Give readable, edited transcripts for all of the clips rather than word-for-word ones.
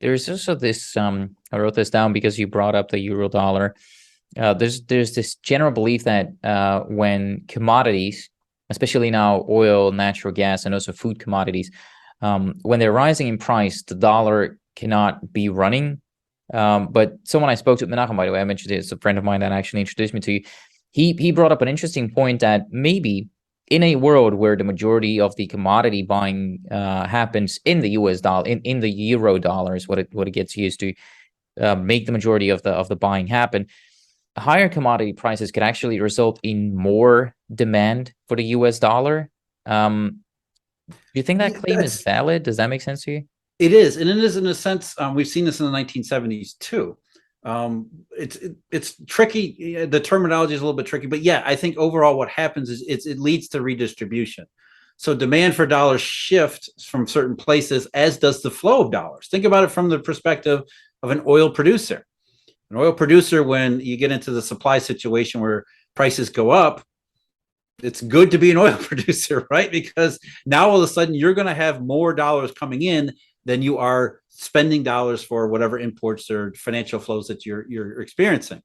There's also this, I wrote this down because you brought up the Eurodollar. There's this general belief that when commodities, especially now oil, natural gas, and also food commodities, when they're rising in price, the dollar cannot be running. But someone I spoke to, Menachem, by the way, I mentioned it's a friend of mine that actually introduced me to you. He brought up an interesting point that maybe in a world where the majority of the commodity buying happens in the US dollar, in the euro dollar is what it gets used to, make the majority of the buying happen, higher commodity prices could actually result in more demand for the US dollar. Do you think that Yeah, claim is valid? Does that make sense to you? it is, and it is in a sense. We've seen this in the 1970s too. It's tricky. The terminology is a little bit tricky, but yeah, I think overall what happens is it leads to redistribution. So demand for dollars shifts from certain places, as does the flow of dollars. Think about it from the perspective of an oil producer. An oil producer, when you get into the supply situation where prices go up, it's good to be an oil producer, right? Because now all of a sudden you're going to have more dollars coming in than you are spending dollars for whatever imports or financial flows that you're experiencing.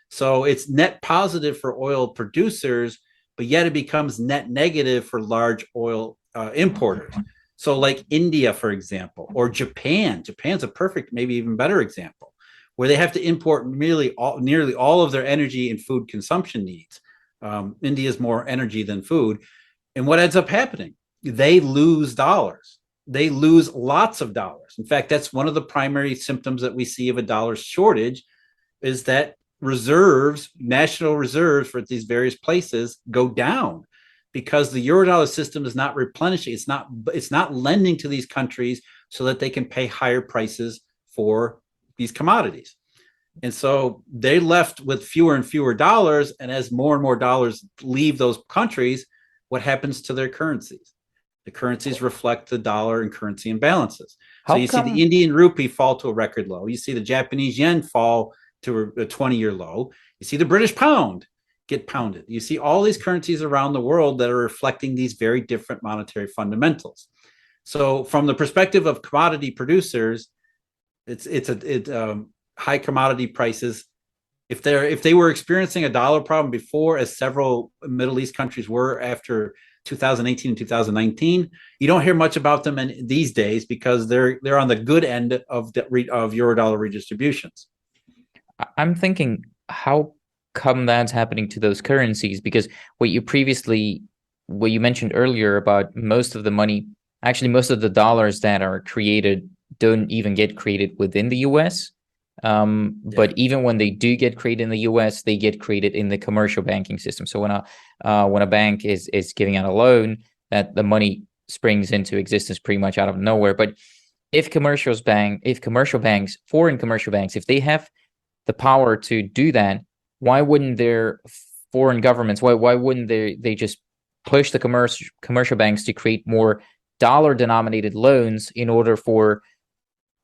So it's net positive for oil producers, but yet it becomes net negative for large oil importers. So like India, for example, or Japan. Japan's a perfect, maybe even better example, where they have to import nearly all of their energy and food consumption needs. India is more energy than food. And what ends up happening? They lose dollars. They lose lots of dollars. In fact, that's one of the primary symptoms that we see of a dollar shortage is that reserves, national reserves for these various places go down because the Eurodollar system is not replenishing. It's not lending to these countries so that they can pay higher prices for these commodities. And so they left with fewer and fewer dollars. And as more and more dollars leave those countries, what happens to their currencies? The currencies reflect the dollar and currency imbalances. So How you see the come? Indian rupee fall to a record low. You see the Japanese yen fall to a 20-year low. You see the British pound get pounded. You see all these currencies around the world that are reflecting these very different monetary fundamentals. So from the perspective of commodity producers, high commodity prices. If they were experiencing a dollar problem before, as several Middle East countries were after 2018 and 2019, you don't hear much about them these days because they're on the good end of Eurodollar redistributions. I'm thinking, how come that's happening to those currencies? Because what you mentioned earlier about most of the money, actually most of the dollars that are created don't even get created within the US. Yeah. But even when they do get created in the US, they get created in the commercial banking system. So when a bank is giving out a loan, that the money springs into existence pretty much out of nowhere. But if commercial banks, foreign commercial banks, if they have the power to do that, why wouldn't their foreign governments, why wouldn't they just push the commercial banks to create more dollar denominated loans in order for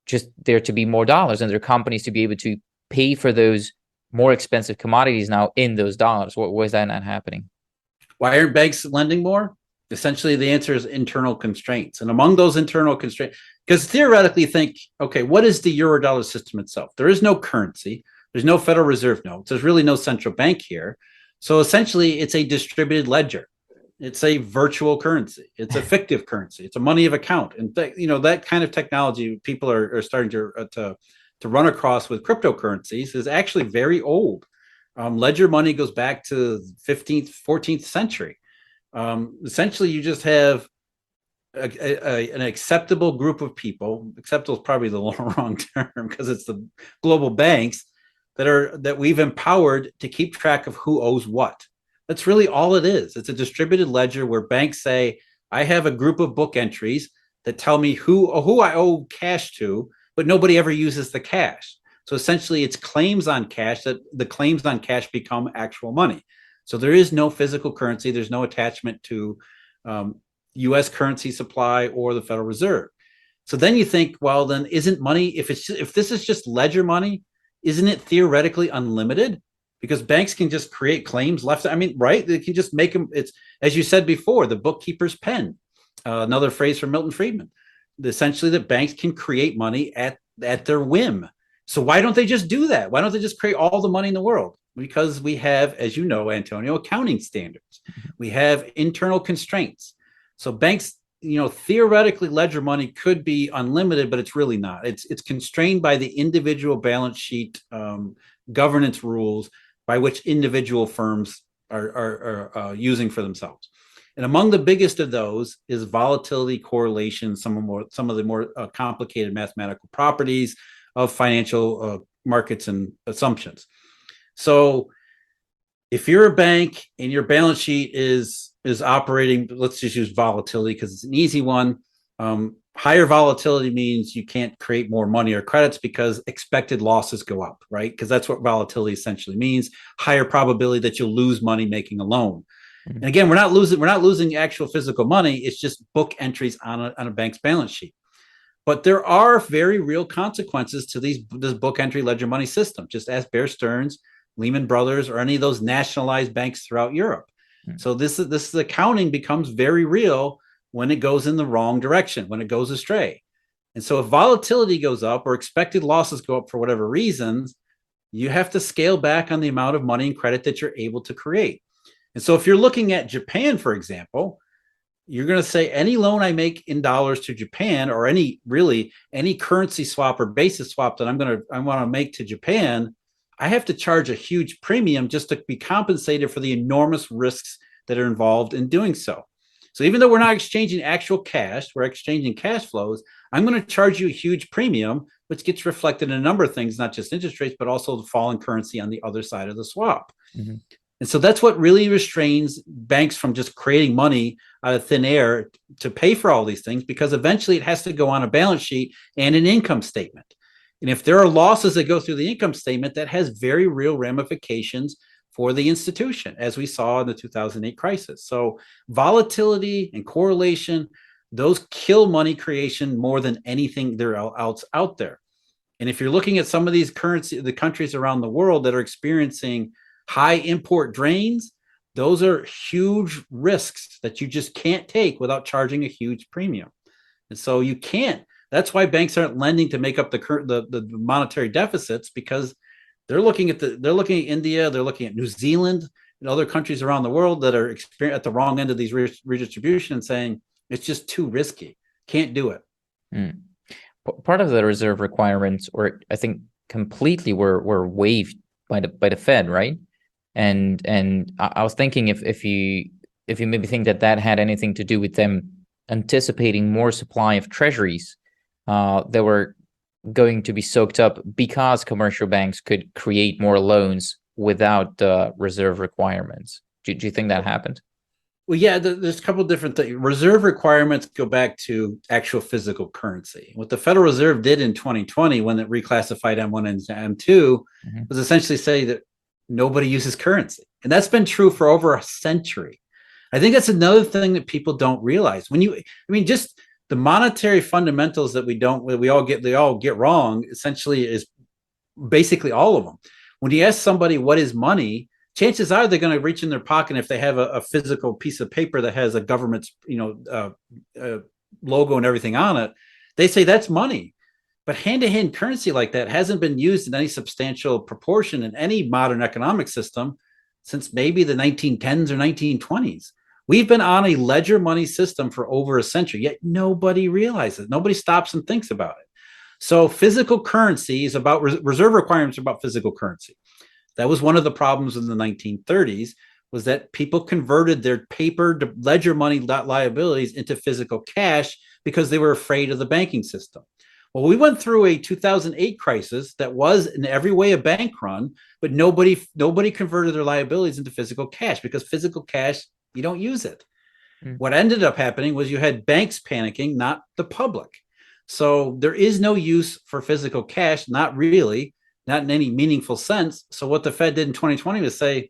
just there to be more dollars and their companies to be able to pay for those more expensive commodities now in those dollars? Why is that not happening? Why aren't banks lending more? Essentially, the answer is internal constraints. And among those internal constraints, because theoretically think, okay, what is the Eurodollar system itself? There is no currency. There's no Federal Reserve notes. There's really no central bank here. So essentially, it's a distributed ledger. It's a virtual currency. It's a fictive currency. It's a money of account. And that kind of technology people are starting to run across with cryptocurrencies is actually very old. Ledger money goes back to 15th, 14th century. Essentially, you just have an acceptable group of people. Acceptable is probably the wrong term because it's the global banks that we've empowered to keep track of who owes what. That's really all it is. It's a distributed ledger where banks say, I have a group of book entries that tell me who I owe cash to, but nobody ever uses the cash. So essentially, it's claims on cash that the claims on cash become actual money. So there is no physical currency. There's no attachment to U.S. currency supply or the Federal Reserve. So then you think, well, then isn't money, if this is just ledger money, isn't it theoretically unlimited? Because banks can just create claims left. I mean, right? They can just make them. It's, as you said before, the bookkeeper's pen. Another phrase from Milton Friedman. Essentially, that banks can create money at at their whim. So why don't they just do that? Why don't they just create all the money in the world? Because we have, as you know, Antonio, accounting standards. We have internal constraints. So banks, theoretically, ledger money could be unlimited, but it's really not. It's constrained by the individual balance sheet governance rules by which individual firms are using for themselves. And among the biggest of those is volatility, correlation, some of the more complicated mathematical properties of financial markets and assumptions. So if you're a bank and your balance sheet is operating, let's just use volatility because it's an easy one. Higher volatility means you can't create more money or credits because expected losses go up, right? Because that's what volatility essentially means. Higher probability that you'll lose money making a loan. And again, we're not losing actual physical money. It's just book entries on a bank's balance sheet. But there are very real consequences to this book entry ledger money system. Just ask Bear Stearns, Lehman Brothers, or any of those nationalized banks throughout Europe. So this accounting becomes very real when it goes in the wrong direction, when it goes astray. And so if volatility goes up or expected losses go up for whatever reasons, you have to scale back on the amount of money and credit that you're able to create. And so if you're looking at Japan, for example, you're going to say any loan I make in dollars to Japan, or any currency swap or basis swap that I want to make to Japan, I have to charge a huge premium just to be compensated for the enormous risks that are involved in doing so. So even though we're not exchanging actual cash, we're exchanging cash flows, I'm going to charge you a huge premium, which gets reflected in a number of things, not just interest rates, but also the fall in currency on the other side of the swap. Mm-hmm. And so that's what really restrains banks from just creating money out of thin air to pay for all these things, because eventually it has to go on a balance sheet and an income statement. And if there are losses that go through the income statement, that has very real ramifications for the institution, as we saw in the 2008 crisis. So volatility and correlation, those kill money creation more than anything else out there. And if you're looking at some of these the countries around the world that are experiencing high import drains, those are huge risks that you just can't take without charging a huge premium. And so you can't. That's why banks aren't lending to make up the monetary deficits, because they're looking at India, they're looking at New Zealand and other countries around the world that are at the wrong end of these redistribution and saying it's just too risky, can't do it. Part of the reserve requirements, or I think completely, were waived by the Fed, right? And I was thinking if you maybe think that had anything to do with them anticipating more supply of treasuries that were going to be soaked up because commercial banks could create more loans without the reserve requirements. Do you think that happened? Well, yeah, there's a couple of different things. Reserve requirements go back to actual physical currency. What the Federal Reserve did in 2020 when it reclassified M1 and M2 was essentially say that nobody uses currency. And that's been true for over a century. I think that's another thing that people don't realize. Just the monetary fundamentals that we all get wrong, essentially, is basically all of them. When you ask somebody what is money, chances are they're going to reach in their pocket if they have a physical piece of paper that has a government's logo and everything on it. They say that's money. But hand-to-hand currency like that hasn't been used in any substantial proportion in any modern economic system since maybe the 1910s or 1920s. We've been on a ledger money system for over a century, yet nobody realizes it. Nobody stops and thinks about it. So physical currency is about reserve requirements are about physical currency. That was one of the problems in the 1930s, was that people converted their paper ledger money liabilities into physical cash because they were afraid of the banking system. Well, we went through a 2008 crisis that was in every way a bank run, but nobody converted their liabilities into physical cash, because physical cash, you don't use it. What ended up happening was you had banks panicking, not the public. So there is no use for physical cash, not really, not in any meaningful sense. So what the Fed did in 2020 was say,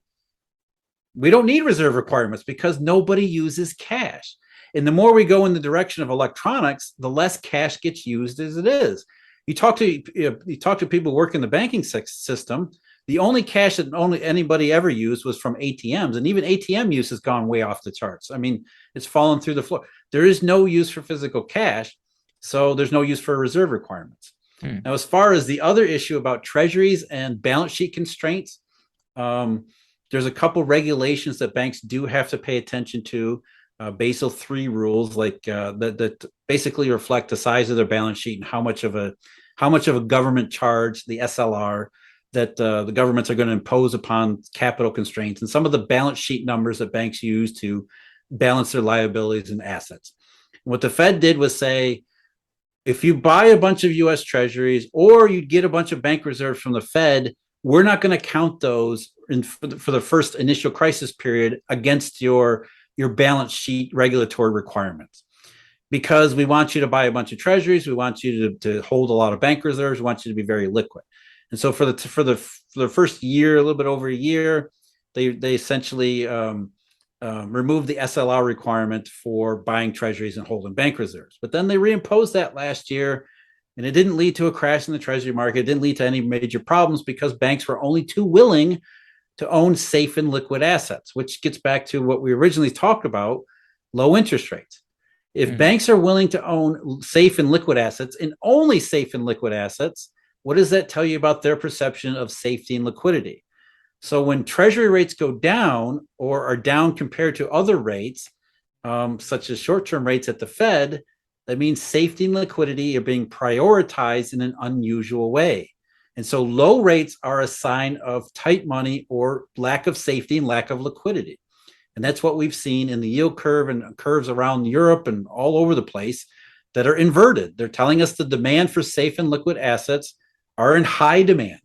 we don't need reserve requirements because nobody uses cash. And the more we go in the direction of electronics, the less cash gets used as it is. You talk to people who work in the banking system. The only cash that anybody ever used was from ATMs, and even ATM use has gone way off the charts. I mean, it's fallen through the floor. There is no use for physical cash, so there's no use for reserve requirements. Now, as far as the other issue about treasuries and balance sheet constraints, there's a couple regulations that banks do have to pay attention to. Basel III rules, like that basically reflect the size of their balance sheet and how much of a government charge, the SLR, that the governments are going to impose upon capital constraints, and some of the balance sheet numbers that banks use to balance their liabilities and assets. What the Fed did was say, if you buy a bunch of U.S. treasuries or you get a bunch of bank reserves from the Fed, we're not going to count those for the first initial crisis period against your balance sheet regulatory requirements, because we want you to buy a bunch of treasuries. We want you to hold a lot of bank reserves. We want you to be very liquid. And so for the first year, a little bit over a year, they essentially removed the SLR requirement for buying treasuries and holding bank reserves. But then they reimposed that last year, and it didn't lead to a crash in the treasury market. It didn't lead to any major problems because banks were only too willing to own safe and liquid assets, which gets back to what we originally talked about, low interest rates. If banks are willing to own safe and liquid assets, and only safe and liquid assets, what does that tell you about their perception of safety and liquidity? So when treasury rates go down or are down compared to other rates, such as short-term rates at the Fed, that means safety and liquidity are being prioritized in an unusual way. And so low rates are a sign of tight money or lack of safety and lack of liquidity. And that's what we've seen in the yield curve and curves around Europe and all over the place that are inverted. They're telling us the demand for safe and liquid assets are in high demand.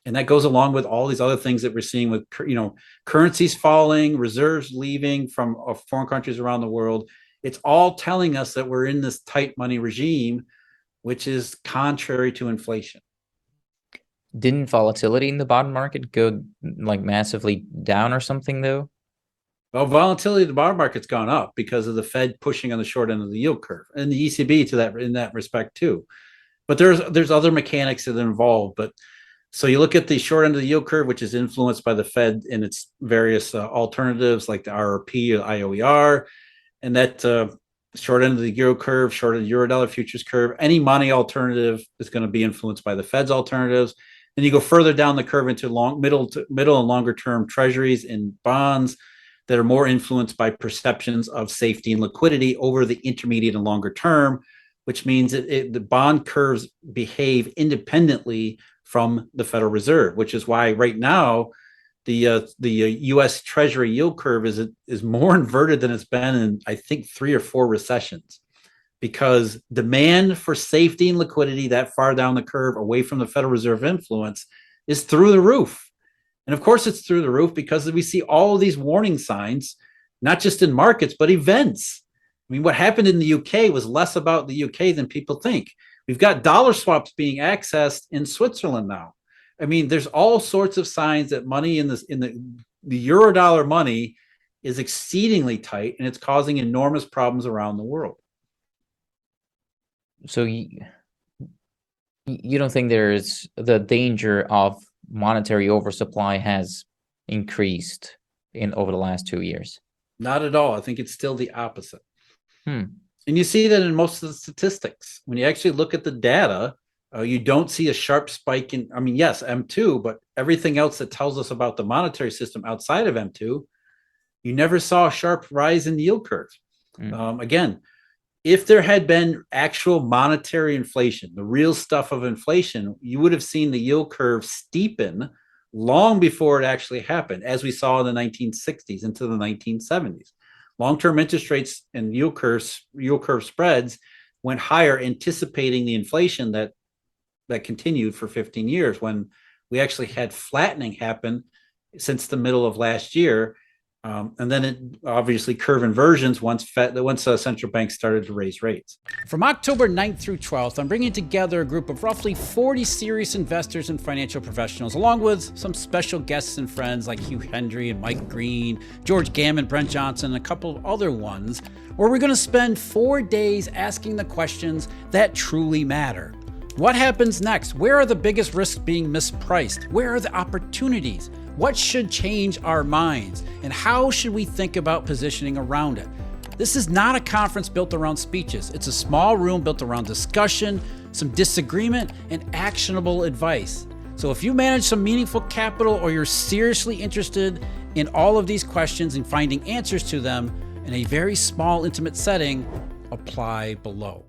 And that goes along with all these other things that we're seeing with, currencies falling, reserves leaving from foreign countries around the world. It's all telling us that we're in this tight money regime, which is contrary to inflation. Didn't volatility in the bond market go like massively down or something though? Well, volatility in the bond market's gone up because of the Fed pushing on the short end of the yield curve, and the ECB in that respect too. But there's other mechanics that are involved. But so you look at the short end of the yield curve, which is influenced by the Fed and its various alternatives like the RRP or IOER, and that short end of the euro curve, short end of the Eurodollar futures curve, any money alternative is going to be influenced by the Fed's alternatives. Then you go further down the curve into middle and longer term treasuries and bonds that are more influenced by perceptions of safety and liquidity over the intermediate and longer term, which means the bond curves behave independently from the Federal Reserve, which is why right now the U.S. Treasury yield curve is more inverted than it's been in, I think, 3 or 4 recessions, because demand for safety and liquidity that far down the curve away from the Federal Reserve influence is through the roof. And of course it's through the roof because we see all of these warning signs, not just in markets, but events. I mean, what happened in the UK was less about the UK than people think. We've got dollar swaps being accessed in Switzerland now. I mean, there's all sorts of signs that money in the Eurodollar money is exceedingly tight, and it's causing enormous problems around the world. So you don't think there's the danger of monetary oversupply has increased over the last 2 years? Not at all. I think it's still the opposite. And you see that in most of the statistics. When you actually look at the data, you don't see a sharp spike in, I mean, yes, M2, but everything else that tells us about the monetary system outside of M2, you never saw a sharp rise in the yield curve. Again, if there had been actual monetary inflation, the real stuff of inflation, you would have seen the yield curve steepen long before it actually happened, as we saw in the 1960s into the 1970s. Long-term interest rates and yield curve spreads went higher, anticipating the inflation that continued for 15 years, when we actually had flattening happen since the middle of last year. And then it obviously curve inversions once central banks started to raise rates. From October 9th through 12th, I'm bringing together a group of roughly 40 serious investors and financial professionals, along with some special guests and friends like Hugh Hendry and Mike Green, George Gammon, Brent Johnson, and a couple of other ones, where we're going to spend 4 days asking the questions that truly matter. What happens next? Where are the biggest risks being mispriced? Where are the opportunities? What should change our minds? And how should we think about positioning around it? This is not a conference built around speeches. It's a small room built around discussion, some disagreement, and actionable advice. So if you manage some meaningful capital or you're seriously interested in all of these questions and finding answers to them in a very small, intimate setting, apply below.